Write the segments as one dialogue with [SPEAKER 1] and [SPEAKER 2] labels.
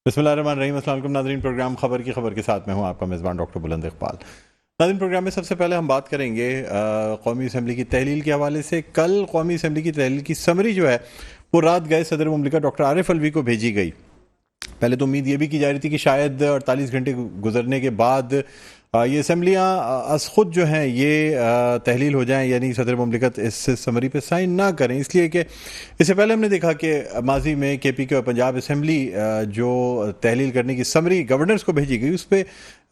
[SPEAKER 1] बिस्मिल्लाहिर्रहमानिर्रहीम। अस्सलाम वालेकुम नाज़रीन, प्रोग्राम खबर के साथ मैं हूं आपका मेज़बान डॉक्टर बुलंद इकबाल। नाज़रीन, प्रोग्राम में सबसे पहले हम बात करेंगे कौमी असम्बली की तहलील के हवाले से। कल कौमी असम्बली की तहलील की समरी जो है वो रात गए सदर मुमलिका डॉक्टर आरिफ अलवी को भेजी गई। पहले तो उम्मीद ये भी की जा रही थी कि शायद 48 घंटे गुजरने के बाद ये असम्बलियाँ अस खुद जो हैं ये तहलील हो जाएं, यानी सदर मुमलिकत इस समरी पे साइन ना करें। इसलिए कि इससे पहले हमने देखा कि माजी में KP के और पंजाब असम्बली जो तहलील करने की समरी गवर्नर्स को भेजी गई उस पर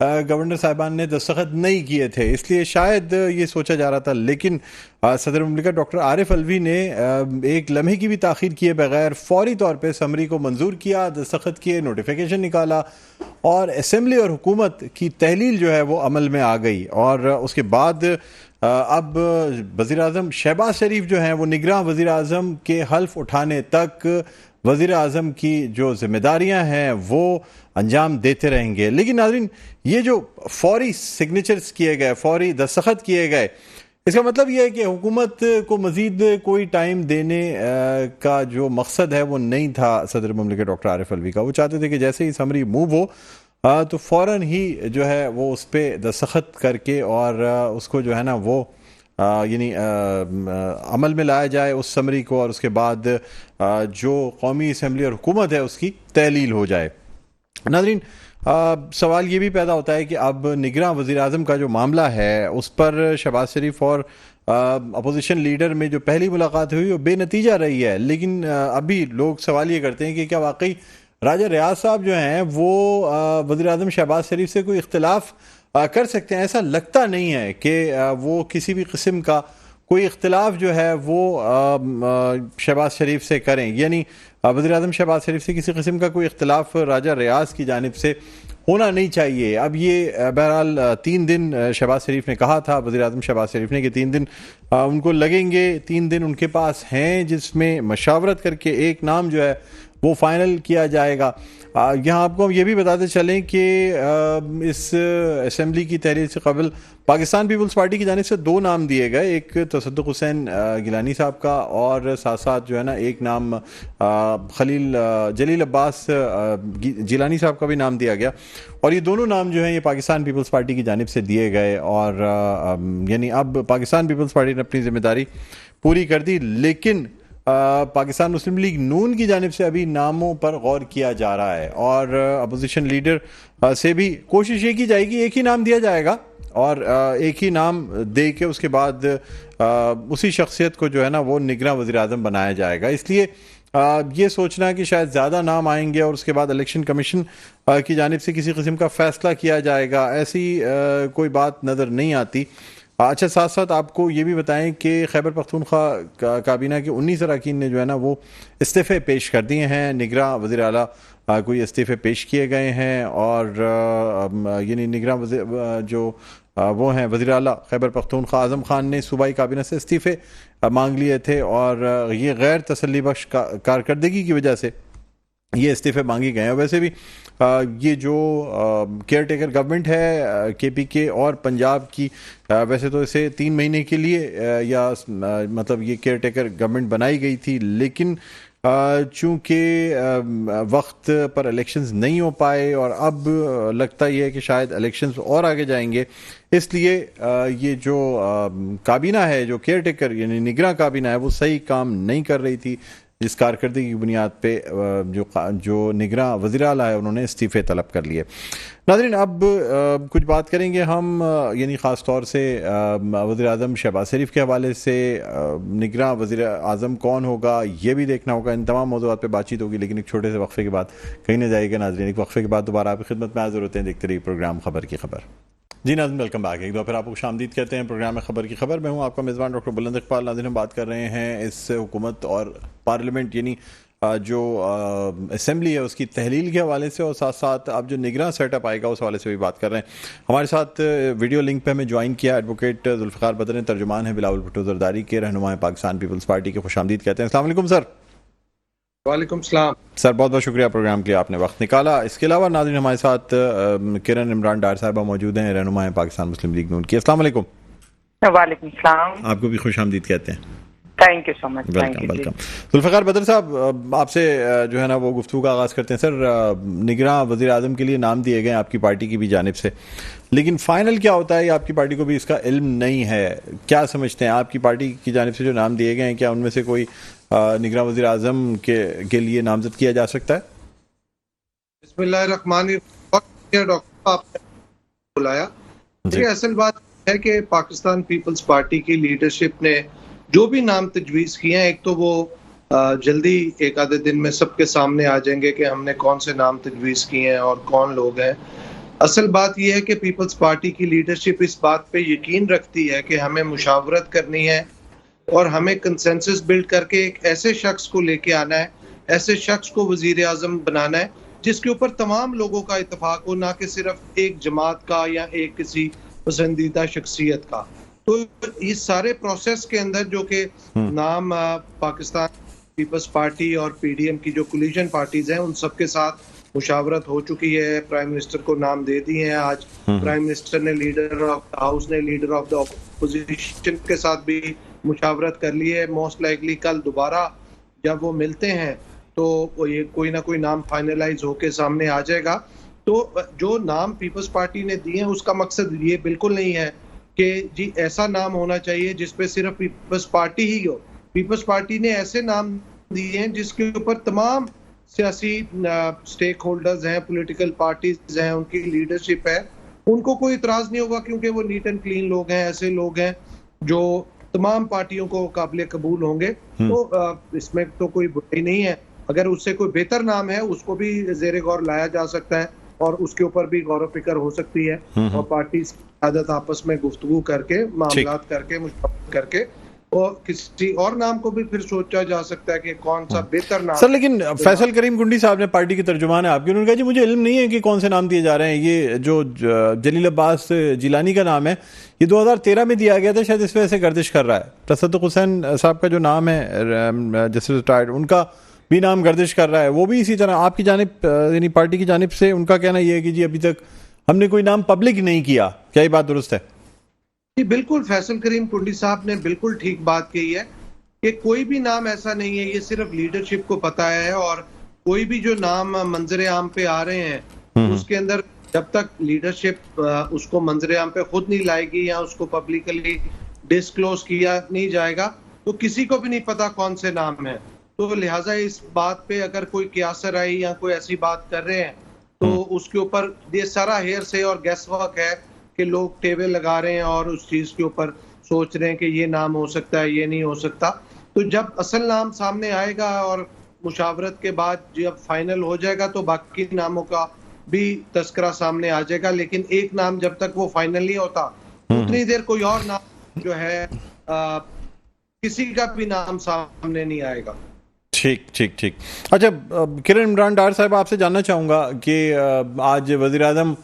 [SPEAKER 1] गवर्नर साहिबान ने दस्तखत नहीं किए थे, इसलिए शायद ये सोचा जा रहा था। लेकिन सदर मुमलिका डॉक्टर आरिफ अलवी ने एक लम्हे की भी ताख़ीर किए बगैर फौरी तौर पर समरी को मंजूर किया, दस्तखत किए, नोटिफिकेशन निकाला और असम्बली और हुकूमत की तहलील जो है वो अमल में आ गई। और उसके बाद अब वज़ीर आज़म शहबाज शरीफ जो हैं वो निगरान वज़ीर आज़म के हल्फ उठाने तक वज़ीर आज़म की जो जिम्मेदारियां हैं वो अंजाम देते रहेंगे। लेकिन नाज़रीन, ये जो फौरी सिग्नेचर्स किए गए, फौरी दस्तखत किए गए, इसका मतलब ये है कि हुकूमत को मज़ीद कोई टाइम देने का जो मकसद है वो नहीं था सदर मुमलिका डॉक्टर आरिफ अलवी का। वो चाहते थे कि जैसे ही समरी मूव हो तो फ़ौरन ही जो है वो उस पर दस्तखत करके और उसको जो है ना वो यानी अमल में लाया जाए उस समरी को, और उसके बाद जो कौमी असम्बली और हुकूमत है उसकी तहलील हो जाए। नाज़रीन, सवाल ये भी पैदा होता है कि अब निगरान वज़ीर आज़म का जो मामला है उस पर शहबाज शरीफ और अपोजिशन लीडर में जो पहली मुलाकात हुई वो बेनतीजा रही है। लेकिन अभी लोग सवाल ये करते हैं कि क्या वाकई राजा रियाज साहब जो हैं वो वज़ीर आज़म शहबाज शरीफ से कोई इख्तिलाफ कर सकते हैं? ऐसा लगता नहीं है कि वो किसी भी किस्म का कोई इख्तिलाफ जो है वो शहबाज शरीफ से करें, यानी वज़ीर आज़म शहबाज शरीफ से किसी किस्म का कोई इख्तिलाफ राजा रियाज की जानिब से होना नहीं चाहिए। अब ये बहरहाल 3 दिन शहबाज शरीफ ने कहा था, वज़ीर आज़म शहबाज शरीफ ने, कि 3 दिन उनको लगेंगे, 3 दिन उनके पास हैं जिसमें मशावरत करके एक नाम जो है वो फाइनल किया जाएगा। यहाँ आपको हम ये भी बताते चलें कि इस असम्बली की तहरीर से कबल पाकिस्तान पीपल्स पार्टी की जानिब से 2 नाम दिए गए, एक तसद्दुक़ हुसैन गिलानी साहब का और साथ साथ जो है ना एक नाम जलील अब्बास जिलानी साहब का भी नाम दिया गया। और ये दोनों नाम जो हैं ये पाकिस्तान पीपल्स पार्टी की जानिब से दिए गए और यानी अब पाकिस्तान पीपल्स पार्टी ने अपनी जिम्मेदारी पूरी कर दी। लेकिन पाकिस्तान मुस्लिम लीग नून की जानिब से अभी नामों पर गौर किया जा रहा है और अपोजिशन लीडर से भी कोशिश ये की जाएगी, एक ही नाम दिया जाएगा और एक ही नाम दे के उसके बाद उसी शख्सियत को जो है ना वो निगरान वज़ीर आज़म बनाया जाएगा। इसलिए ये सोचना कि शायद ज़्यादा नाम आएंगे और उसके बाद इलेक्शन कमीशन की जानिब से किसी किस्म का फ़ैसला किया जाएगा, ऐसी कोई बात नज़र नहीं आती। अच्छा, साथ साथ आपको ये भी बताएं कि खैबर पख्तूनख्वा काबीना के 19 अरकान ने जो है ना वो इस्तीफ़े पेश कर दिए हैं। निगरान वज़ीर आला कोई इस्तीफ़े पेश किए गए हैं और यानी निगरान वज़ीर जो वो हैं वज़ीर आला खैबर पख्तूनख्वा आज़म खान ने सूबाई काबीना से इस्तीफ़े मांग लिए थे और ये गैर तसल्ली बख्श कारकर्दगी की वजह से ये इस्तीफ़े मांगी गए हैं। वैसे भी ये जो केयर टेकर गवर्नमेंट है KP के और पंजाब की, वैसे तो इसे 3 महीने के लिए या मतलब ये केयर टेकर गवर्नमेंट बनाई गई थी, लेकिन चूँकि वक्त पर इलेक्शंस नहीं हो पाए और अब लगता ही है कि शायद इलेक्शंस और आगे जाएंगे, इसलिए ये जो काबीना है, जो केयर टेकर यानी निगरान काबीना है, वो सही काम नहीं कर रही थी, जिस कारकर्दगी की बुनियाद पे जो निगरान वज़ीर आला है उन्होंने इस्तीफ़े तलब कर लिए। नाज़रीन, अब कुछ बात करेंगे हम यानी ख़ास तौर से वज़ीर आज़म शहबाज शरीफ के हवाले से। निगरान वज़ीर आज़म कौन होगा ये भी देखना होगा, इन तमाम मौज़ूआत पे बातचीत होगी, लेकिन एक छोटे से वक्फे के बाद कहीं ना जाएगा। नाज़रीन, एक वक्फे के बाद दोबारा आपकी खिदमत में हाज़िर होते हैं। देखते रहिए प्रोग्राम खबर की खबर। जी नाज़रीन, वेलकम बैक। एक दो फिर आपको खुशामदीद कहते हैं प्रोग्राम में खबर की खबर। मैं हूँ आपका मेज़बान डॉक्टर बुलंद इकबाल। नाज़रीन, हम बात कर रहे हैं इस हुकूमत और पार्लियामेंट यानी जो असम्बली है उसकी तहलील के हवाले से, और साथ साथ अब जो निगरान सेटअप आएगा उस हवाले से भी बात कर रहे हैं। हमारे साथ वीडियो लिंक पे हमें ज्वाइन किया एडवोकेट जुल्फ़िकार बदर ने, तर्जुमान है बिलावल भुट्टो ज़रदारी के, रहनुमा पाकिस्तान पीपल्स पार्टी के। खुशामदीद कहते हैं। अस्सलाम वालेकुम सर।
[SPEAKER 2] वालेकुम सलाम
[SPEAKER 1] सर, बहुत बहुत शुक्रिया प्रोग्राम के लिए आपने वक्त निकाला। इसके अलावा नाज़रीन हमारे साथ किरण इमरान डार साहिबा मौजूद हैं, रहनुमा पाकिस्तान मुस्लिम लीग नून की। अस्सलाम वालेकुम।
[SPEAKER 3] वालेकुम सलाम।
[SPEAKER 1] आपको भी खुशामदीद कहते हैं।
[SPEAKER 3] Thank you so much.
[SPEAKER 1] Welcome welcome. Zulfiqar Badar sahab, आपसे जो है ना वो गुफ्तगू का आगाज़ करते हैं। सर, निगरां वज़ीर आज़म के लिए नाम दिए गए आपकी पार्टी की भी जानिब से, लेकिन फाइनल क्या होता है ये आपकी पार्टी को भी इसका इल्म नहीं है। क्या समझते हैं, आपकी पार्टी की जानिब से जो नाम दिए गए हैं, क्या उनमें से कोई निगरां वज़ीर आज़म के लिए नामज़द किया जा सकता है?
[SPEAKER 2] बिस्मिल्लाहिर्रहमानिर्रहीम। डॉक्टर आपने बुलाया। देखिए, असल बात है कि पाकिस्तान पीपल्स पार्टी की लीडरशिप ने जो भी नाम तजवीज़ किए हैं, एक तो वो जल्दी एक आधे दिन में सबके सामने आ जाएंगे कि हमने कौन से नाम तजवीज़ किए हैं और कौन लोग हैं। असल बात यह है कि पीपल्स पार्टी की लीडरशिप इस बात पे यकीन रखती है कि हमें मुशावरत करनी है और हमें कंसेंसस बिल्ड करके एक ऐसे शख्स को लेके आना है, ऐसे शख्स को वजीर आज़म बनाना है जिसके ऊपर तमाम लोगों का इत्तेफाक हो, ना कि सिर्फ एक जमात का या एक किसी पसंदीदा शख्सियत का। तो इस सारे प्रोसेस के अंदर जो कि नाम पाकिस्तान पीपल्स पार्टी और पीडीएम की जो कोलिशन पार्टीज हैं उन सबके साथ मुशावरत हो चुकी है। प्राइम मिनिस्टर को नाम दे दिए हैं। आज प्राइम मिनिस्टर ने लीडर ऑफ द हाउस ने लीडर ऑफ द अपोजिशन के साथ भी मुशावरत कर ली है। मोस्ट लाइकली कल दोबारा जब वो मिलते हैं तो ये कोई ना कोई नाम फाइनलाइज होके सामने आ जाएगा। तो जो नाम पीपल्स पार्टी ने दिए हैं उसका मकसद ये बिल्कुल नहीं है कि जी ऐसा नाम होना चाहिए जिसपे सिर्फ पीपल्स पार्टी ही हो। पीपल्स पार्टी ने ऐसे नाम दिए हैं जिसके ऊपर तमाम सियासी स्टेक होल्डर्स हैं, पॉलिटिकल पार्टीज हैं, उनकी लीडरशिप है, उनको कोई इतराज नहीं होगा क्योंकि वो नीट एंड क्लीन लोग हैं, ऐसे लोग हैं जो तमाम पार्टियों को काबिल कबूल होंगे। तो इसमें तो कोई बुराई नहीं है। अगर उससे कोई बेहतर नाम है उसको भी जेरे गौर लाया जा सकता है और उसके ऊपर भी गौर फिक्र हो सकती है और पार्टी आदत आपस में गुफ्तगू करके मामलात करके मुशावरत करके और किसी और नाम को भी फिर सोचा जा सकता है कि कौन सा बेहतर नाम।
[SPEAKER 1] सर, लेकिन फैसल करीम कुंडी साहब ने, पार्टी के तर्जुमान है आपके, उन्होंने कहा जी मुझे इल्म नहीं है कि कौन से नाम दिए जा रहे हैं। ये जो जलील अब्बास जिलानी का नाम है ये 2013 में दिया गया था, शायद इस वजह से गर्दिश कर रहा है। तसद्दुक़ हुसैन साहब का जो नाम है जस्टिस रिटायर्ड, उनका भी नाम गर्दिश कर रहा है। वो भी इसी तरह आपकी जानिब यानी पार्टी की जानिब से उनका कहना यह है कि जी अभी तक हमने कोई नाम पब्लिक नहीं किया। क्या ये बात दुरुस्त है?
[SPEAKER 2] जी बिल्कुल, फैसल करीम कुंडी साहब ने बिल्कुल ठीक बात कही है कि कोई भी नाम ऐसा नहीं है, ये सिर्फ लीडरशिप को पता है। और कोई भी जो नाम मंजरे आम पे आ रहे हैं उसके अंदर जब तक लीडरशिप उसको मंजरे आम पे खुद नहीं लाएगी या उसको पब्लिकली डिस्क्लोज किया नहीं जाएगा तो किसी को भी नहीं पता कौन से नाम है। तो लिहाजा इस बात पे अगर कोई कियासर आई या कोई ऐसी बात कर रहे हैं तो उसके ऊपर ये सारा हेयर से और गैस वर्क है कि लोग टेबल लगा रहे हैं और उस चीज के ऊपर सोच रहे हैं कि ये नाम हो सकता है, ये नहीं हो सकता। तो जब असल नाम सामने आएगा और मुशावरत के बाद जब फाइनल हो जाएगा तो बाकी नामों का भी तस्करा सामने आ जाएगा। लेकिन एक नाम जब तक वो फाइनल नहीं होता उतनी देर कोई और नाम जो है किसी का भी नाम सामने नहीं आएगा।
[SPEAKER 1] ठीक ठीक ठीक। अच्छा, किरण इमरान डार साहब, आपसे जानना चाहूँगा कि आज वज़ीर आज़म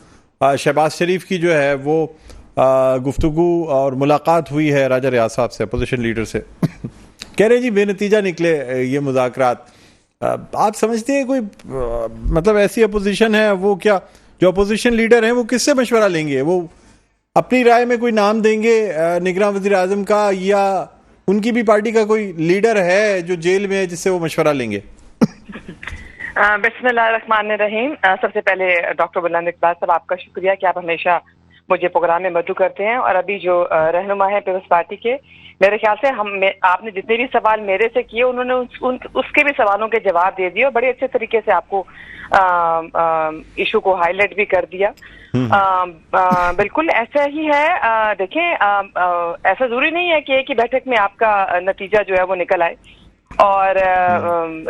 [SPEAKER 1] शहबाज शरीफ की जो है वो गुफ्तगू और मुलाकात हुई है राजा रियाज साहब से, अपोजिशन लीडर से। कह रहे जी बेनतीजा निकले ये मुज़ाकरात। आप समझते हैं कोई मतलब ऐसी अपोजिशन है वो, क्या जो अपोजिशन लीडर हैं वो किससे मशवरा लेंगे? वो अपनी राय में कोई नाम देंगे निगरान वज़ीर आज़म का, या उनकी भी पार्टी का कोई लीडर है जो जेल में है जिससे वो मशवरा लेंगे?
[SPEAKER 3] बिस्मिल्लाहिर्रहमानिर्रहीम। सबसे पहले डॉक्टर बुलंद इकबाल साहब, आपका शुक्रिया कि आप हमेशा मुझे प्रोग्राम में मदू करते हैं। और अभी जो रहनुमा है पीपल्स पार्टी के, मेरे ख्याल से आपने जितने भी सवाल मेरे से किए उन्होंने उसके भी सवालों के जवाब दे दिए और बड़े अच्छे तरीके से आपको इशू को हाईलाइट भी कर दिया। बिल्कुल ऐसा ही है। देखें, ऐसा जरूरी नहीं है कि एक ही बैठक में आपका नतीजा जो है वो निकल आए और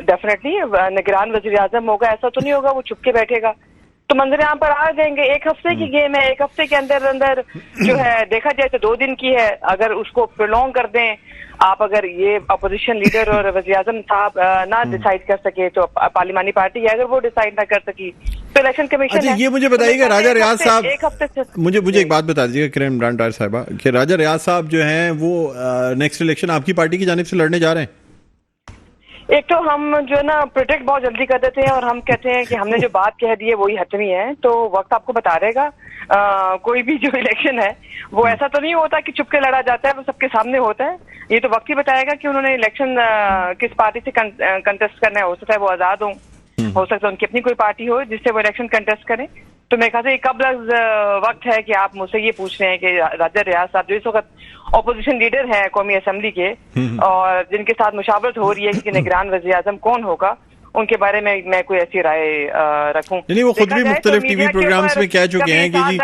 [SPEAKER 3] डेफिनेटली निगरान वज़ीर आज़म होगा, ऐसा तो नहीं होगा वो चुप के बैठेगा। तो मंजर आम पर आ जाएंगे। एक हफ्ते की गेम है, एक हफ्ते के अंदर अंदर जो है देखा जाए तो 2 दिन की है। अगर उसको प्रोलॉन्ग कर दें आप, अगर ये अपोजिशन लीडर और वज़ीर आज़म साहब ना डिसाइड कर सके तो पार्लिमानी पार्टी है, अगर वो डिसाइड ना कर सकी तो इलेक्शन कमीशन
[SPEAKER 1] अच्छा, ये मुझे बताइएगा राजा रियाज साहब, एक हफ्ते से मुझे एक बात बता दीजिएगा किरण इमरान डार साहिबा, कि राजा रियाज साहब जो हैं वो नेक्स्ट इलेक्शन आपकी पार्टी की जानिब से लड़ने जा रहे हैं?
[SPEAKER 3] एक तो हम जो है ना प्रोटेक्ट बहुत जल्दी कर देते हैं और हम कहते हैं कि हमने जो बात कह दी है वही हतमी है, तो वक्त आपको बता देगा। कोई भी जो इलेक्शन है वो ऐसा तो नहीं होता कि चुपके लड़ा जाता है, वो सबके सामने होता है। ये तो वक्त ही बताएगा कि उन्होंने इलेक्शन किस पार्टी से कंटेस्ट करना है। हो सकता है वो आजाद हो सकता है उनकी अपनी कोई पार्टी हो जिससे वो इलेक्शन कंटेस्ट करें। तो मेरे ख्याल से कब वक्त है कि आप मुझसे ये पूछ रहे हैं कि राजा रियाज साहब जो इस वक्त ऑपोजिशन लीडर हैं कौमी असेंबली के और जिनके साथ मुशावरत हो रही है कि निगरान वज़ीर आज़म कौन होगा, उनके बारे में मैं कोई ऐसी राय रखूं।
[SPEAKER 1] नहीं, वो खुद भी मुख्तलिफ टीवी प्रोग्राम्स में कह चुके हैं कि जी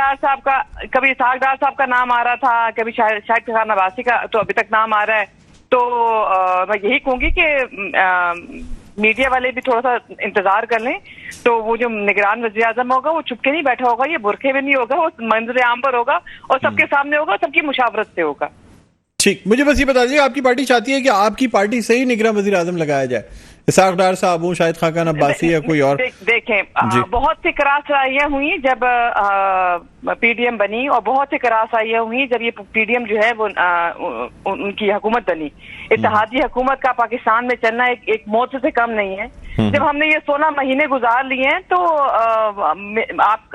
[SPEAKER 3] कभी इसाक डार साहब का नाम आ रहा था, कभी शाहिद खान अब्बासी का तो अभी तक नाम आ रहा है। तो मैं यही कहूंगी कि मीडिया वाले भी थोड़ा सा इंतजार कर लें। तो वो जो निगरान वज़ीर आज़म होगा वो चुपके नहीं बैठा होगा, ये बुरखे में नहीं होगा, वो मंजर आम पर होगा और सबके सामने होगा, सबकी मुशावरत से होगा।
[SPEAKER 1] ठीक, मुझे बस ये बता दीजिए, आपकी पार्टी चाहती है कि आपकी पार्टी से ही निगरान वज़ीर आज़म लगाया जाए, इसाक डार साहब हो, शाहिद खान अब्बासी या कोई और?
[SPEAKER 3] देखें बहुत सी करास राइयां हुई जब पीडीएम बनी और बहुत सी करास राइयां हुई जब ये पीडीएम जो है वो उनकी हुकूमत बनी। इत्तेहादी हुकूमत का पाकिस्तान में चलना एक मौत से कम नहीं है। जब हमने ये 16 महीने गुजार लिए हैं तो आप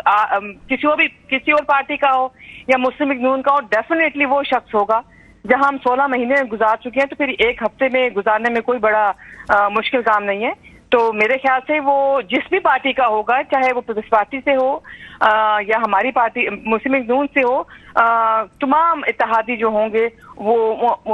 [SPEAKER 3] किसी और पार्टी का हो या मुस्लिम लीग नून का हो, डेफिनेटली वो शख्स होगा। जहां हम 16 महीने गुजार चुके हैं तो फिर एक हफ्ते में गुजारने में कोई बड़ा मुश्किल काम नहीं है। तो मेरे ख्याल से वो जिस भी पार्टी का होगा, चाहे वो पीपल्स पार्टी से हो या हमारी पार्टी मुस्लिम लीग नून से हो, तमाम इत्तेहादी जो होंगे वो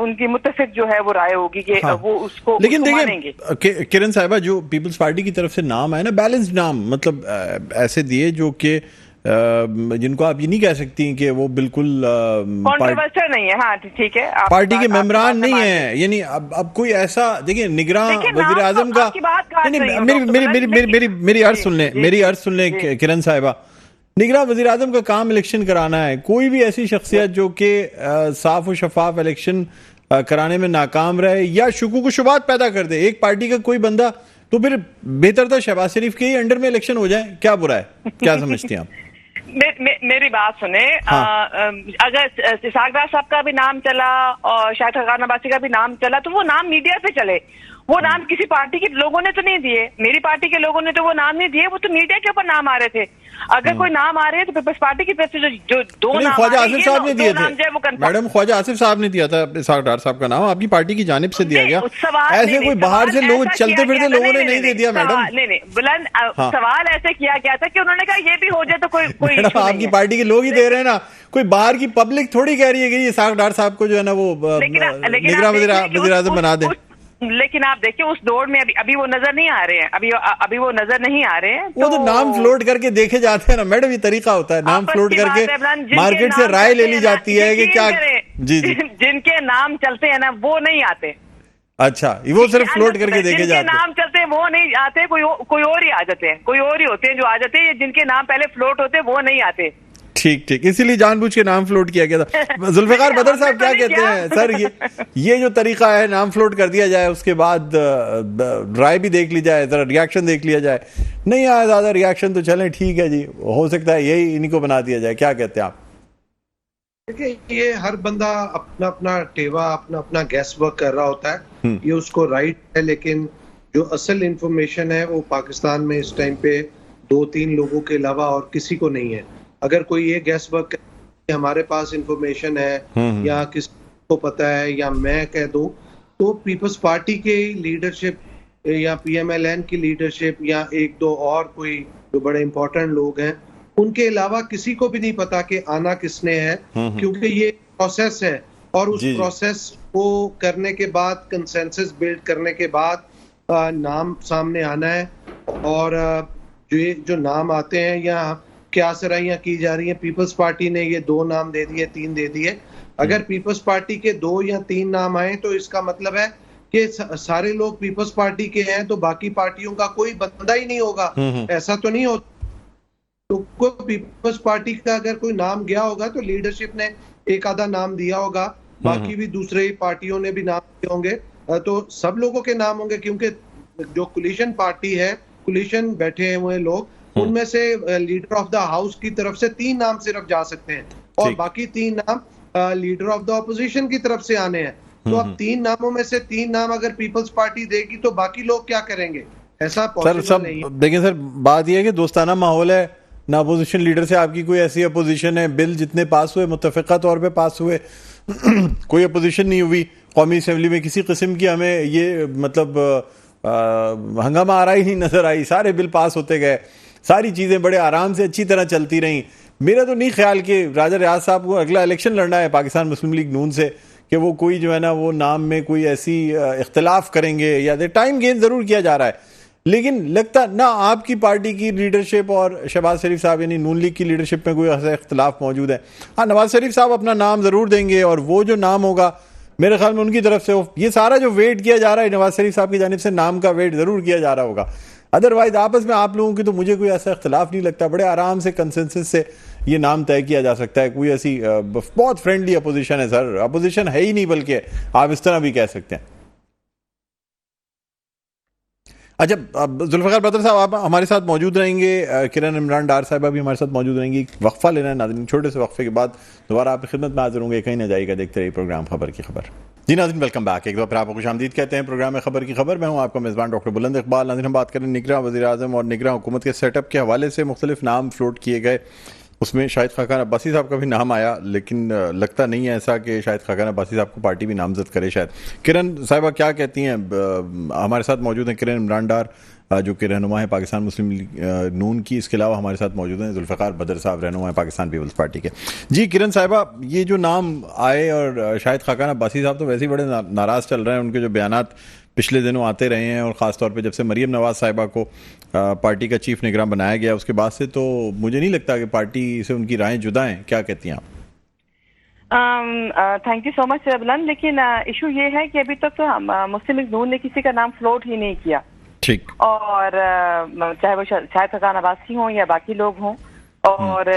[SPEAKER 3] उनकी मुत्तफिक जो है वो राय होगी कि वो उसको
[SPEAKER 1] लेकिन देखिए किरण साहिबा, जो पीपल्स पार्टी की तरफ से नाम है ना, बैलेंस्ड नाम, मतलब ऐसे दिए जो कि जिनको आप ये नहीं कह सकती कि वो बिल्कुल
[SPEAKER 3] कॉन्ट्रोवर्शियल नहीं है। हाँ ठीक है,
[SPEAKER 1] पार्टी के मेंबरान नहीं है, यानी अब कोई ऐसा, देखिए निगरान वज़ीर आज़म का, मेरी अर्ज सुन लें किरण साहिबा, निगरान वज़ीर आज़म का काम इलेक्शन कराना है। कोई भी ऐसी शख्सियत जो कि साफ और शफाफ इलेक्शन कराने में नाकाम रहे या शुकूक व शुबात पैदा कर दे एक पार्टी का कोई बंदा, तो फिर बेहतर था शहबाज शरीफ के ही अंडर में इलेक्शन हो जाए। क्या बुरा है, क्या समझती हैं आप?
[SPEAKER 3] मेरी बात सुने। अगर इसाक डार साहब का भी नाम चला और शाहिद खान अब्बासी का भी नाम चला तो वो नाम मीडिया पे चले, वो नाम किसी पार्टी के लोगों ने तो नहीं दिए, मेरी पार्टी के लोगों ने तो वो नाम नहीं दिए, वो तो मीडिया के ऊपर नाम आ रहे थे। अगर कोई नाम आ रहे हैं तो पीपल्स पार्टी की तरफ से जो दो नाम
[SPEAKER 1] ख्वाजा आसिफ साहब ने दिए थे मैडम, ख्वाजा आसिफ साहब ने दिया था इसाक डार साहब का नाम, आपकी पार्टी की जानिब से दिया गया। ऐसे कोई बाहर से लोग चलते फिरते लोगों ने नहीं दे दिया मैडम।
[SPEAKER 3] नहीं बुलंद सवाल ऐसे किया गया था कि उन्होंने कहा ये भी हो जाए तो कोई
[SPEAKER 1] आपकी पार्टी के लोग ही दे रहे हैं ना, कोई बाहर की पब्लिक थोड़ी कह रही है कि इसाक डार साहब को जो है ना वो निगरान वज़ीर आज़म बना दे।
[SPEAKER 3] लेकिन आप देखिए उस दौड़ में अभी वो नजर नहीं आ रहे हैं, अभी वो नजर नहीं आ रहे हैं।
[SPEAKER 1] वो तो नाम फ्लोट करके देखे जाते हैं ना मैडम, ये तरीका होता है, नाम फ्लोट करके मार्केट से राय ले ली जाती है कि क्या। जी
[SPEAKER 3] जिनके नाम चलते हैं ना वो नहीं आते।
[SPEAKER 1] अच्छा, वो सिर्फ फ्लोट करके देखे जाते हैं।
[SPEAKER 3] नाम चलते हैं वो नहीं आते, कोई और ही आ जाते हैं, कोई और ही होते हैं जो आ जाते हैं, जिनके नाम पहले फ्लोट होते हैं वो नहीं आते।
[SPEAKER 1] ठीक, इसीलिए जानबूझ के नाम फ्लोट किया गया था। जुल्फिकार बदर साहब क्या कहते हैं सर, ये जो तरीका है नाम फ्लोट कर दिया जाए, उसके बाद राय भी देख ली जाए, जरा रिएक्शन देख लिया जाए, नहीं आया ज्यादा रिएक्शन तो चलें ठीक है जी, हो सकता है यही इन्हीं को बना दिया जाए। क्या कहते हैं आप?
[SPEAKER 2] देखिए, ये हर बंदा अपना अपना टेवा अपना अपना गैस वर्क कर रहा होता है, ये उसको राइट है, लेकिन जो असल इंफॉर्मेशन है वो पाकिस्तान में इस टाइम पे 2-3 लोगों के अलावा और किसी को नहीं है। अगर कोई ये गैस वर्क हमारे पास इंफॉर्मेशन है या किसी को पता है या मैं कह दूं, तो पीपल्स पार्टी के लीडरशिप या पीएमएलएन की लीडरशिप या 1-2 और कोई जो बड़े इंपॉर्टेंट लोग हैं, उनके अलावा किसी को भी नहीं पता कि आना किसने है, क्योंकि ये प्रोसेस है और उस प्रोसेस को करने के बाद कंसेंसस बिल्ड करने के बाद नाम सामने आना है। और जो नाम आते हैं या क्या सराहियां की जा रही हैं, पीपल्स पार्टी ने ये 2 नाम दे दिए, 3 दे दिए। अगर पीपल्स पार्टी के 2 या 3 नाम आए तो इसका मतलब है कि सारे लोग पीपल्स पार्टी के हैं, तो बाकी पार्टियों का कोई बंदा ही नहीं होगा। ऐसा तो नहीं होता। तो कोई पीपल्स पार्टी का अगर कोई नाम गया होगा तो लीडरशिप ने एक आधा नाम दिया होगा, बाकी भी दूसरे पार्टियों ने भी नाम दिए होंगे, तो सब लोगों के नाम होंगे, क्योंकि जो कोलिशन पार्टी है, कोलिशन बैठे हुए लोग, उनमें से लीडर ऑफ द हाउस की तरफ से 3 नाम सिर्फ जा सकते हैं और बाकी 3 नाम लीडर ऑफ द ऑपोजिशन की तरफ से आने हैं। तो अब 3 नामों में से 3 नाम अगर पीपल्स पार्टी देगी तो बाकी लोग क्या करेंगे? ऐसा पॉसिबल नहीं है।
[SPEAKER 1] देखिए सर, बात यह है कि दोस्ताना माहौल है ना, अपोजिशन लीडर से आपकी कोई ऐसी अपोजिशन है, बिल जितने पास हुए मुत्तफ़िक़ा तौर पे पास हुए कोई अपोजिशन नहीं हुई कौमी असेंबली में, किसी किस्म की हमें ये मतलब हंगामा आ रहा ही नहीं नजर आई, सारे बिल पास होते गए, सारी चीज़ें बड़े आराम से अच्छी तरह चलती रहीं। मेरा तो नहीं ख्याल कि राजा रियाज साहब को अगला इलेक्शन लड़ना है पाकिस्तान मुस्लिम लीग नून से कि वो कोई जो है ना वो नाम में कोई ऐसी इख्तलाफ करेंगे, या टाइम गेन ज़रूर किया जा रहा है, लेकिन लगता ना आपकी पार्टी की लीडरशिप और शहबाज शरीफ साहब यानी नून लीग की लीडरशिप में कोई ऐसा इख्तलाफ मौजूद है। हाँ, नवाज शरीफ साहब अपना नाम ज़रूर देंगे और वो जो नाम होगा मेरे ख्याल में उनकी तरफ से ये सारा जो वेट किया जा रहा है नवाज शरीफ साहब की जानिब से नाम का वेट ज़रूर किया जा रहा होगा। अदरवाइज आपस में आप लोगों की तो मुझे कोई ऐसा इख्तलाफ नहीं लगता, बड़े आराम से कंसेंसस से ये नाम तय किया जा सकता है। कोई ऐसी बहुत फ्रेंडली अपोजिशन है सर, अपोजिशन है ही नहीं बल्कि आप इस तरह भी कह सकते हैं। अच्छा, जुल्फ़िकार बदर साहब आप हमारे साथ मौजूद रहेंगे, किरण इमरान डार साहिबा भी हमारे साथ मौजूद रहेंगी। वक्फा लेना है नाज़रीन, छोटे से वक्फे के बाद दोबारा आपकी खिदमत में हाजिर होंगे, कहीं ना जाइएगा, देखते रहिए प्रोग्राम खबर की खबर। जी नाज़रीन, वेलकम बैक, एक बार फिर आपको खुशामदीद कहते हैं प्रोग्राम में खबर की खबर। मैं हूँ आपका मेज़बान डॉक्टर बुलंद इकबाल। नाज़रीन, हम बात करें निगरां वज़ीर-ए-आज़म और निगरां हुकूमत के सेटअप के हवाले से मुख्तलिफ नाम फ्लोट किए गए, उसमें शाहिद खाकान अब्बासी साहब का भी नाम आया, लेकिन लगता नहीं है ऐसा कि शाहिद खाकान अब्बासी साहब को पार्टी भी नामजद करे शायद। किरण साहिबा क्या कहती हैं? हमारे साथ मौजूद हैं किरण इमरान डार जो कि रहनुमा है पाकिस्तान मुस्लिम लीग नून की, इसके अलावा हमारे साथ मौजूद हैं जुल्फ़िकार बदर साहब, रहनुमा है पाकिस्तान पीपल्स पार्टी के। जी किरण साहिबा, ये जो नाम आए और शाहिद खाकान अब्बासी साहब तो वैसे ही बड़े नाराज़ चल रहे हैं, उनके जो बयानात पिछले दिनों आते रहे हैं और ख़ास तौर पे जब से मरीम नवाज़ साहिबा को पार्टी का चीफ निगरान बनाया गया उसके बाद से, तो मुझे नहीं लगता कि पार्टी से उनकी राहें जुदा हैं। क्या कहती हैं आप?
[SPEAKER 3] थैंक यू सो मच बुलंद, लेकिन इशू ये है कि अभी तक तो हम मुस्लिम लीग नून ने किसी का नाम फ्लोट ही नहीं किया।
[SPEAKER 1] ठीक।
[SPEAKER 3] और चाहे वो शाहिद खाकान अब्बासी हों या बाकी लोग हों, और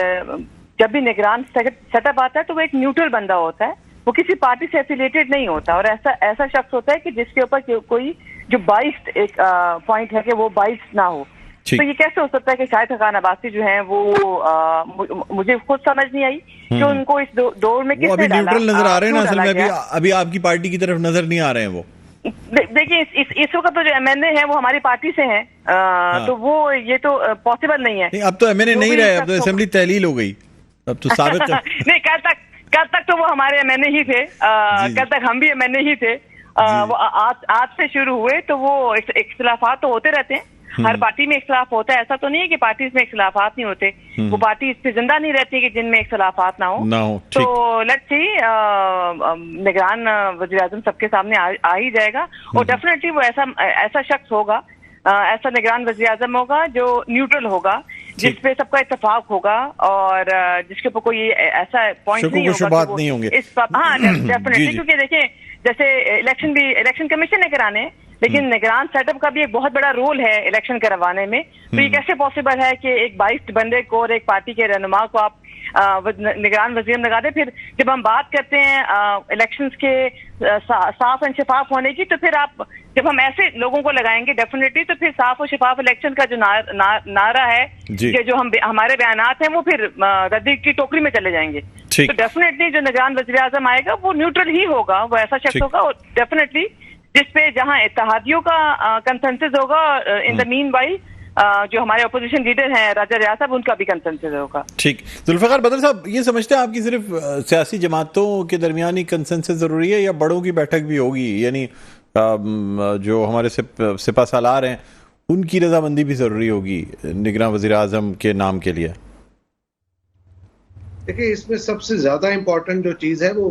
[SPEAKER 3] जब भी निगरान सेटअप आता है तो वो एक न्यूट्रल बंदा होता है, वो किसी पार्टी से एफिलिएटेड नहीं होता, और ऐसा शख्स होता है कि जिसके ऊपर कोई जो बाइस्ड एक पॉइंट है कि वो बाइस्ड ना हो। तो ये कैसे हो सकता है कि शाहिद खाकान अब्बासी जो हैं वो मुझे खुद समझ नहीं आई कि उनको इस दौर में किसने डाला।
[SPEAKER 1] न्यूट्रल नजर आ रहे हैं ना असल में, अभी आपकी पार्टी की तरफ नजर नहीं आ रहे हैं वो।
[SPEAKER 3] देखिए इस वक्त तो जो एमएनए है वो हमारी पार्टी से हैं, तो वो ये तो पॉसिबल नहीं है।
[SPEAKER 1] अब तो एमएनए नहीं रहे, अब तो असेंबली तहलील हो गई, अब तो साबित
[SPEAKER 3] नहीं, कल तक तो वो हमारे एमएनए ही थे, कल तक हम भी एमएनए ही थे। वो आज से शुरू हुए, तो वो इख्तिलाफात तो होते रहते हैं, हर पार्टी में इख्तिलाफ होता है, ऐसा तो नहीं है कि पार्टीज में इख्तिलाफात नहीं होते, वो पार्टी इस पे जिंदा नहीं रहती कि जिनमें इख्तिलाफात ना हो। तो लेट्स सी, निगरान वज़ीर-ए-आज़म सबके सामने आ ही जाएगा, और डेफिनेटली वो ऐसा शख्स होगा, ऐसा निगरान वज़ीर-ए-आज़म होगा जो न्यूट्रल होगा, जिसपे सबका इत्तेफाक होगा और जिसके ऊपर कोई ऐसा पॉइंट नहीं होगा इस पर। हाँ डेफिनेटली, क्योंकि देखें जैसे इलेक्शन कमीशन ने कराने, लेकिन निगरान सेटअप का भी एक बहुत बड़ा रोल है इलेक्शन करवाने में। तो ये कैसे पॉसिबल है कि एक 22 बंदे को और एक पार्टी के रहनुमा को आप निगरान वज़ीर लगा दे? फिर जब हम बात करते हैं इलेक्शंस के साफ और शफाफ होने की, तो फिर आप जब हम ऐसे लोगों को लगाएंगे डेफिनेटली, तो फिर साफ और शफाफ इलेक्शन का जो नारा है कि जो हमारे बयानात हैं वो फिर रद्दी की टोकरी में चले जाएंगे। तो डेफिनेटली जो निगरान वज़ीर-ए-आज़म आएगा वो न्यूट्रल ही होगा, वो ऐसा शख्स होगा, और डेफिनेटली जिसपे जहां इत्तेहादियों का कंसेंसस होगा, इन द मीन वाइल जो हमारे अपोजिशन लीडर हैं राजा रियाज साहब, उनका भी कंसेंसस होगा।
[SPEAKER 1] ठीक। जुल्फ़िकार बदर साहब, ये समझते हैं आपकी सिर्फ सियासी जमातों के दरमियान ही कंसेंसस जरूरी है या बड़ों की बैठक भी होगी, यानी जो हमारे सिपा सालार हैं उनकी रजामंदी भी जरूरी होगी निगरान वज़ीर-ए-आज़म के नाम के लिए?
[SPEAKER 2] देखिए, इसमें सबसे ज्यादा इम्पोर्टेंट जो चीज है वो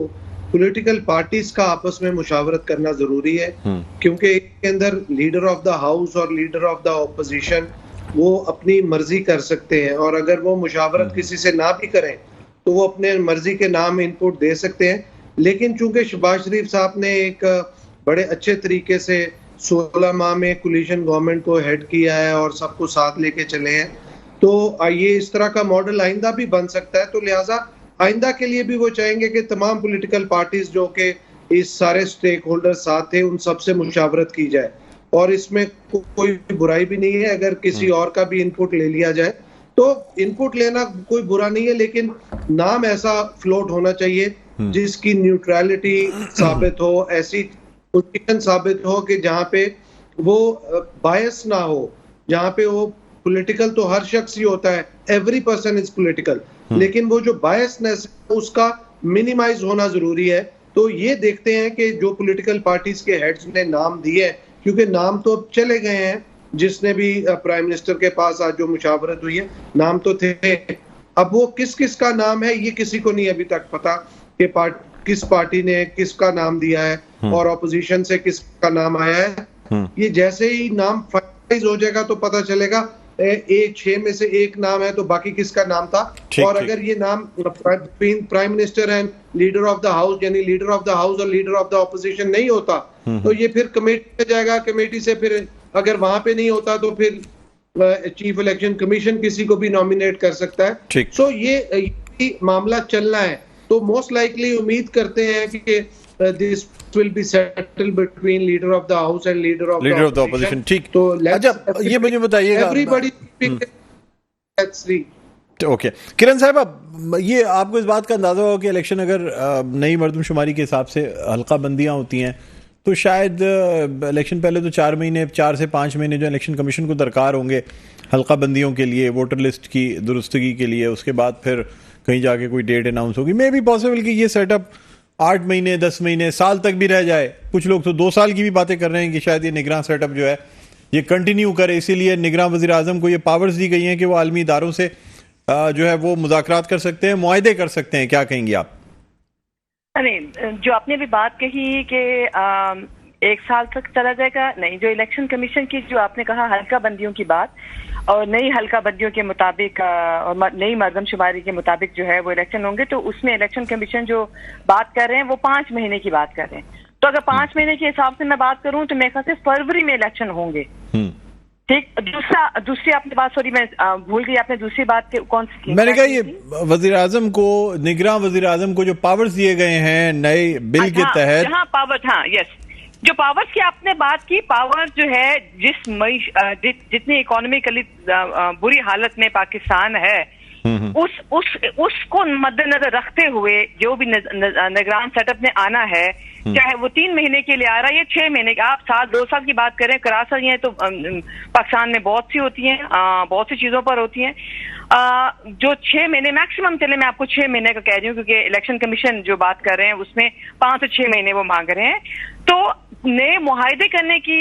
[SPEAKER 2] पॉलिटिकल पार्टीज का आपस में मुशावरत करना जरूरी है, क्योंकि इसके अंदर लीडर ऑफ द हाउस और लीडर ऑफ द ऑपोजिशन वो अपनी मर्जी कर सकते हैं, और अगर वो मुशावरत किसी से ना भी करें तो वो अपने मर्जी के नाम इनपुट दे सकते हैं। लेकिन चूंकि शहबाज शरीफ साहब ने एक बड़े अच्छे तरीके से 16 माह में कोलिशन गवर्नमेंट को हेड किया है और सबको साथ लेके चले हैं, तो ये इस तरह का मॉडल आइंदा भी बन सकता है। तो लिहाजा आइंदा के लिए भी वो चाहेंगे कि तमाम पॉलिटिकल पार्टीज जो कि इस सारे स्टेक होल्डर साथ थे उन सबसे मुशावरत की जाए, और इसमें कोई बुराई भी नहीं है अगर किसी और का भी इनपुट ले लिया जाए, तो इनपुट लेना कोई बुरा नहीं है, लेकिन नाम ऐसा फ्लोट होना चाहिए जिसकी न्यूट्रलिटी साबित हो, ऐसी पोजीशन साबित हो कि जहां पे वो बायस ना हो, जहां पे वो पॉलिटिकल तो हर शख्स ही होता है, एवरी पर्सन इज पॉलिटिकल, लेकिन वो जो बायसनेस उसका मिनिमाइज होना जरूरी है। तो ये देखते हैं कि जो पॉलिटिकल पार्टीज के हेड्स ने नाम दिए हैं, क्योंकि नाम तो अब चले गए हैं, जिसने भी प्राइम मिनिस्टर के पास आज जो मुशावरत हुई है, नाम तो थे, अब वो किस किस का नाम है ये किसी को नहीं अभी तक पता कि किस पार्टी ने किसका नाम दिया है और ऑपोजिशन से किसका नाम आया है। ये जैसे ही नाम फाइनलाइज हो जाएगा तो पता चलेगा, एक 6 में से एक नाम है तो बाकी किसका नाम था। और अगर ये नाम prime minister and leader of the house, यानी लीडर ऑफ द हाउस और लीडर ऑफ द ऑपोजिशन नहीं होता, तो ये फिर कमेटी में जाएगा, कमेटी से फिर अगर वहां पे नहीं होता तो फिर चीफ इलेक्शन कमीशन किसी को भी नॉमिनेट कर सकता है। सो ये मामला चलना है, तो मोस्ट लाइकली उम्मीद करते हैं कि this will be settled between leader of the house and leader of the opposition.
[SPEAKER 1] ठीक,
[SPEAKER 2] तो
[SPEAKER 1] अच्छा ये मुझे बताइएगा,
[SPEAKER 2] everybody let's see.
[SPEAKER 1] ओके किरण साहब, अब ये आपको इस बात का अंदाजा होगा कि इलेक्शन अगर नई मर्दमशुमारी के हिसाब से हल्का बंदियां होती हैं तो शायद इलेक्शन पहले तो 4 से 5 महीने जो इलेक्शन कमीशन को दरकार होंगे हल्का बंदियों के लिए, वोटर लिस्ट की दुरुस्तगी के लिए, उसके बाद फिर कहीं जाके कोई डेट अनाउंस होगी। मे बी पॉसिबल कि ये सेटअप 8 महीने 10 महीने साल तक भी रह जाए। कुछ लोग तो 2 साल की भी बातें कर रहे हैं कि शायद ये निगरान सेटअप जो है ये कंटिन्यू करे, इसीलिए निगरान वज़ीर आज़म को ये पावर्स दी गई हैं कि वो आलमी इदारों से जो है वो मुज़ाकरात कर सकते हैं, मुआहदे कर सकते हैं। क्या कहेंगी आप?
[SPEAKER 3] नहीं, जो आपने भी बात कही कि 1 साल तक चला जाएगा, नहीं, जो इलेक्शन कमीशन की जो आपने कहा हल्का बंदियों की बात, और नई हल्का बंदियों के मुताबिक और नई मर्दमशुमारी के मुताबिक जो है वो इलेक्शन होंगे, तो उसमें इलेक्शन कमीशन जो बात कर रहे हैं वो 5 महीने की बात कर रहे हैं। तो अगर 5 महीने के हिसाब से मैं बात करूं तो मेरे ख्याल से फरवरी में इलेक्शन होंगे। ठीक, दूसरी आपने बात, सॉरी मैं भूल गई, आपने दूसरी बात कौन सी?
[SPEAKER 1] मैंने कहा ये वजीर आजम को, निगरान वजीर आजम को जो पावर्स दिए गए हैं नए बिल के तहत,
[SPEAKER 3] हाँ पावर, हाँ यस, जो पावर्स की आपने बात की, पावर जो है जितनी इकोनॉमिकली बुरी हालत में पाकिस्तान है, उसको मद्देनजर रखते हुए जो भी निगरान सेटअप ने आना है, चाहे वो 3 महीने के लिए आ रहा है या 6 महीने का, आप 2 साल की बात करें, करासा ये तो पाकिस्तान में बहुत सी होती हैं, बहुत सी चीजों पर होती हैं, जो 6 महीने मैक्सिमम चले, मैं आपको 6 महीने का कह रही हूँ क्योंकि इलेक्शन कमीशन जो बात कर रहे हैं उसमें 5 से 6 महीने वो मांग रहे हैं। तो नए मुआहदे करने की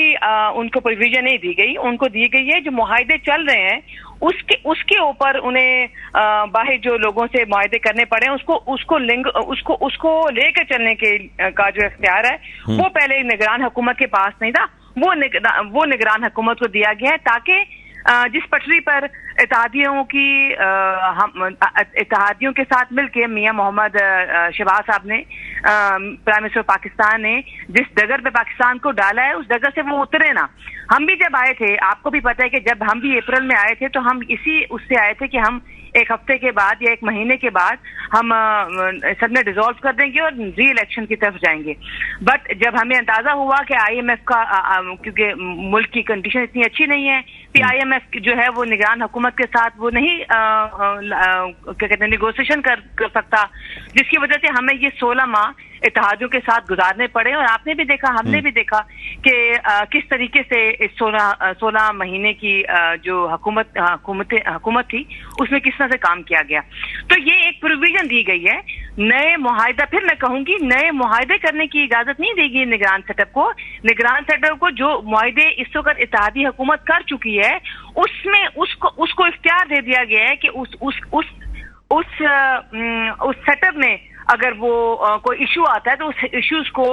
[SPEAKER 3] उनको प्रोविजन नहीं दी गई, उनको दी गई है जो मुआहदे चल रहे हैं उसके ऊपर उन्हें बाहर जो लोगों से मुआहदे करने पड़े उसको लेकर चलने के का जो इख्तियार है वो पहले निगरान हुकूमत के पास नहीं था, वो निगरान हुकूमत को दिया गया है, ताकि जिस पटरी पर इत्तेहादियों के साथ मिलकर मियां मोहम्मद शहबाज साहब ने, प्राइम मिनिस्टर पाकिस्तान ने जिस डगर पे पाकिस्तान को डाला है उस डगर से वो उतरे ना। हम भी जब आए थे, आपको भी पता है कि जब हम भी अप्रैल में आए थे तो हम इसी उससे आए थे कि हम 1 हफ्ते के बाद या 1 महीने के बाद हम सब ने डिसॉल्व कर देंगे और री इलेक्शन की तरफ जाएंगे। बट जब हमें अंदाजा हुआ कि IMF का, क्योंकि मुल्क की कंडीशन इतनी अच्छी नहीं है, IMF जो है वो निगरान हुकूमत के साथ वो नहीं क्या कहते हैं नेगोशिएशन कर सकता, जिसकी वजह से हमें ये 16 माह इत्तेहादियों के साथ गुजारने पड़े। और आपने भी देखा, हमने भी देखा कि किस तरीके से इस 16 महीने की जो हुकूमत थी उसमें किस तरह से काम किया गया। तो ये एक प्रोविजन दी गई है, नए मुआहदा, फिर मैं कहूंगी नए मुआहदे करने की इजाजत नहीं देगी निगरान सेटअप को। निगरान सेटअप को जो मुआहदे इस वक्त इत्तेहादी हुकूमत कर चुकी है उसमें उसको इख्तियार दे दिया गया है कि उस सेटअप में अगर वो कोई इशू आता है तो उस इश्यूज को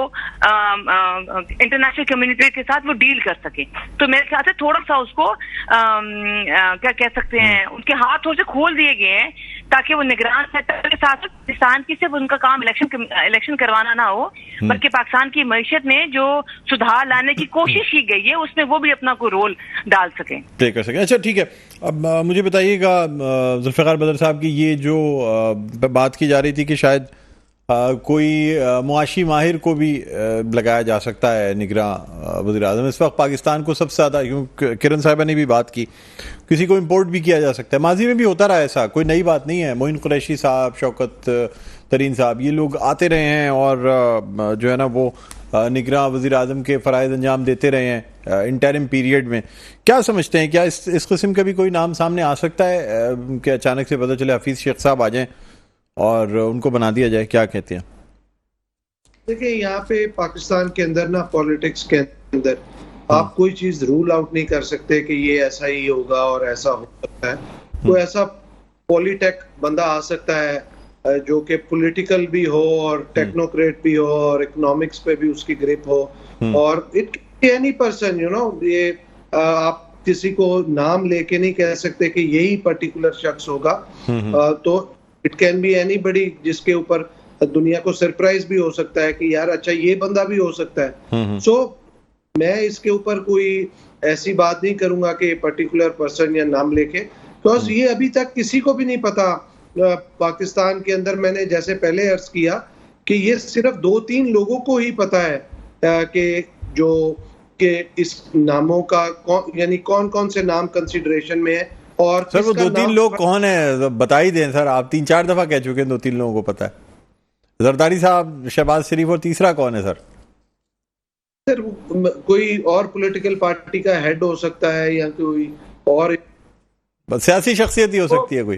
[SPEAKER 3] इंटरनेशनल कम्युनिटी के साथ वो डील कर सके। तो मेरे ख्याल से थोड़ा सा उसको क्या कह सकते हैं, उनके हाथ थोड़े से खोल दिए गए हैं ताकि वो निगरान सेटअप के साथ पाकिस्तान की सिर्फ उनका काम इलेक्शन करवाना ना हो, बल्कि पाकिस्तान की मईशत में जो सुधार लाने की कोशिश की गई है उसमें वो भी अपना कोई रोल डाल सकें,
[SPEAKER 1] प्ले कर सकें। अच्छा ठीक है, अब मुझे बताइएगा जुल्फ़िकार बदर साहब की ये जो बात की जा रही थी कि शायद कोई मुआशी माहिर को भी लगाया जा सकता है निगरां वज़ीर आज़म। इस वक्त पाकिस्तान को सबसे ज़्यादा, यूँ किरण साहिबा ने भी बात की, किसी को इम्पोर्ट भी किया जा सकता है। माजी में भी होता रहा ऐसा, कोई नई बात नहीं है। मोइन कुरैशी साहब, शौकत तरीन साहब, ये लोग आते रहे हैं और जो है ना वो निगरां वज़ीर आज़म के फ़राइज़ अंजाम देते रहे हैं इंटरिम पीरियड में। क्या समझते हैं, क्या इस किस्म का भी कोई नाम सामने आ सकता है कि अचानक से पता चले हफीज़ शेख साहब आ जाएं और उनको बना दिया जाए? क्या कहते हैं?
[SPEAKER 2] देखिए, यहाँ पे पाकिस्तान के अंदर ना, पॉलिटिक्स के अंदर आप कोई चीज रूल आउट नहीं कर सकते कि ये ऐसा ही होगा और ऐसा हो सकता है। तो ऐसा पॉलिटेक बंदा आ सकता है जो कि पॉलिटिकल भी हो और टेक्नोक्रेट भी हो और इकोनॉमिक्स पे भी उसकी ग्रिप हो, और it any person, you know, ये आप किसी को नाम लेके नहीं कह सकते कि यही पर्टिकुलर शख्स होगा। तो इट कैन बी एनीबडी, जिसके ऊपर दुनिया को सरप्राइज भी हो सकता है कि यार अच्छा ये बंदा भी हो सकता है। सो मैं इसके ऊपर कोई ऐसी बात नहीं करूंगा कि पर्टिकुलर पर्सन या नाम लेके, बिकॉज ये अभी तक किसी को भी नहीं पता पाकिस्तान के अंदर। मैंने जैसे पहले अर्ज किया कि ये सिर्फ 2-3 लोगों को ही पता है कि इस नामों का यानी कौन कौन से नाम कंसिडरेशन में है। और
[SPEAKER 1] सर वो 2-3 लोग कौन है बता ही दें सर, आप 3-4 दफा कह चुके हैं 2-3 लोगों को पता है। जरदारी साहब, शहबाज शरीफ, और तीसरा कौन है सर?
[SPEAKER 2] सर कोई और पॉलिटिकल पार्टी का हेड हो सकता है या कोई और
[SPEAKER 1] सियासी शख्सियत ही हो सकती है कोई।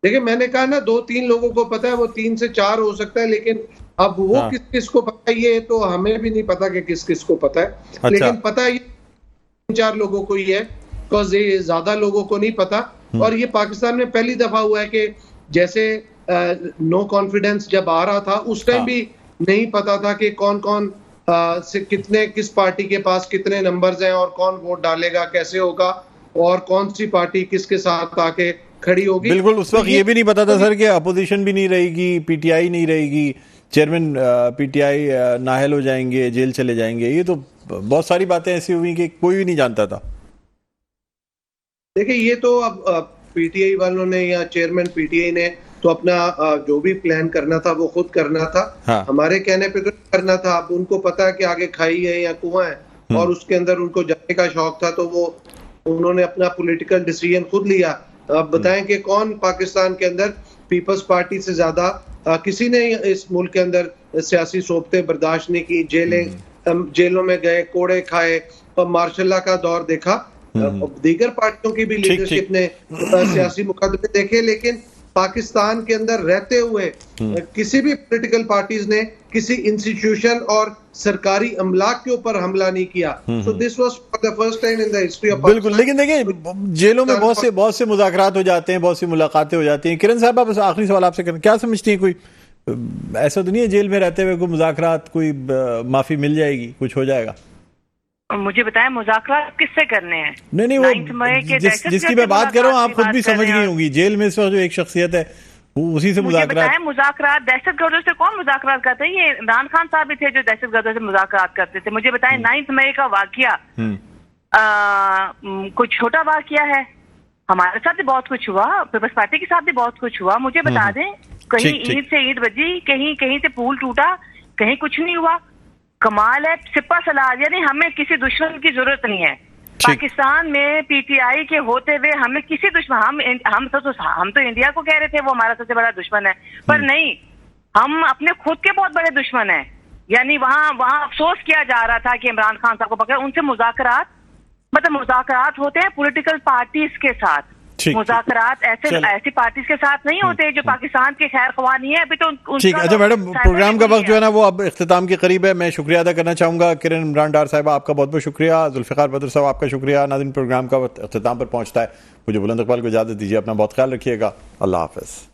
[SPEAKER 2] देखिए, मैंने कहा ना 2-3 लोगों को पता है, वो 3 से 4 हो सकता है, लेकिन अब वो किस किस को पता है ये तो हमें भी नहीं पता कि किस किस को पता है।
[SPEAKER 1] अच्छा।
[SPEAKER 2] लेकिन पता है 3-4 लोगों को ही है, बिकॉज ये ज्यादा लोगों को नहीं पता। और ये पाकिस्तान में पहली दफा हुआ है कि जैसे नो कॉन्फिडेंस जब आ रहा था उस टाइम भी नहीं पता था कि कौन कौन से कितने, किस पार्टी के पास कितने नंबर्स हैं और कौन वोट डालेगा, कैसे होगा, और कौन सी पार्टी किसके साथ आके खड़ी होगी।
[SPEAKER 1] बिल्कुल, उस वक्त ये भी नहीं पता था सर कि अपोजिशन भी नहीं रहेगी, पीटीआई नहीं रहेगी, चेयरमैन पीटीआई नाहल हो जाएंगे, जेल चले जाएंगे। ये तो बहुत सारी बातें ऐसी हुई कि कोई भी नहीं जानता था।
[SPEAKER 2] देखिए, ये तो अब पीटीआई वालों ने या चेयरमैन पीटीआई ने तो अपना जो भी प्लान करना था वो खुद करना था। हाँ। हमारे कहने पे तो करना था। अब उनको पता है कि आगे खाई है या कुआं है और उसके अंदर उनको जाने का शौक था, तो वो उन्होंने अपना पॉलिटिकल डिसीजन खुद लिया। अब बताएं कि कौन पाकिस्तान के अंदर पीपल्स पार्टी से ज्यादा किसी ने इस मुल्क के अंदर सियासी सोबतें बर्दाश्त नहीं की, जेलों में गए, कोड़े खाए और मार्शल का दौर देखा। दीगर पार्टियों की भी लीडरशिप ने सियासी मुकदमे देखे, लेकिन पाकिस्तान के अंदर रहते हुए किसी भी पॉलिटिकल पार्टीज ने किसी इंस्टीट्यूशन और सरकारी अमलाक के ऊपर हमला नहीं किया। So this was for the first time in the history of.
[SPEAKER 1] बिल्कुल, लेकिन देखिए जेलों में बहुत से मुज़ाकरात हो जाते हैं, बहुत सी मुलाकातें हो जाती हैं। किरण साहब, बस आखिरी सवाल आपसे करें, क्या समझती हैं, कोई ऐसा तो नहीं है जेल में रहते हुए कोई मुज़ाकरात, कोई माफी मिल जाएगी, कुछ हो जाएगा?
[SPEAKER 3] मुझे बताएं, मुज़ाकरात किससे करने हैं?
[SPEAKER 1] नहीं, वो जिसकी मैं बात कर रहा हूँ आप खुद भी समझ गई होंगी। जेल में इस वक्त जो एक शख्सियत है वो उसी से
[SPEAKER 3] मुज़ाकरात दहशतगर्दों से कौन मुज़ाकरात करते हैं? ये इमरान खान साहब भी थे जो दहशतगर्दों से मुज़ाकरात करते थे। मुझे बताएं, 9 मई का वाकया कुछ छोटा वाकया है? हमारे साथ भी बहुत कुछ हुआ, पीपल्स पार्टी के साथ भी बहुत कुछ हुआ। मुझे बता दें, कहीं ईंट से ईंट बजी, कहीं से पुल टूटा, कहीं कुछ नहीं हुआ। कमाल है, सिपा सलाह, यानी हमें किसी दुश्मन की जरूरत नहीं है। पाकिस्तान में पीटीआई के होते हुए हमें किसी दुश्मन, हम तो इंडिया को कह रहे थे वो हमारा सबसे बड़ा दुश्मन है, पर नहीं, हम अपने खुद के बहुत बड़े दुश्मन हैं। यानी वहां अफसोस किया जा रहा था कि इमरान खान साहब को पकड़, उनसे मुज़ाकरात होते हैं पॉलिटिकल पार्टीज के साथ। मुज़ाकरात ऐसी पार्टीज के साथ नहीं होते जो पाकिस्तान के खैर ख्वाह नहीं है। अभी तो
[SPEAKER 1] ठीक है। अच्छा मैडम, प्रोग्राम का वक्त जो है ना वो अब इख्तिताम के करीब है। मैं शुक्रिया अदा करना चाहूंगा किरण इमरान डार साहिबा, आपका बहुत बहुत शुक्रिया। जुल्फ़िकार बद्र साहब, आपका शुक्रिया। नाज़रीन, प्रोग्राम का वक्त इख्तिताम पर पहुंचता है, मुझे बुलंद इकबाल को इजाज़त दीजिए। अपना बहुत ख्याल रखिएगा। अल्लाह हाफ़िज़।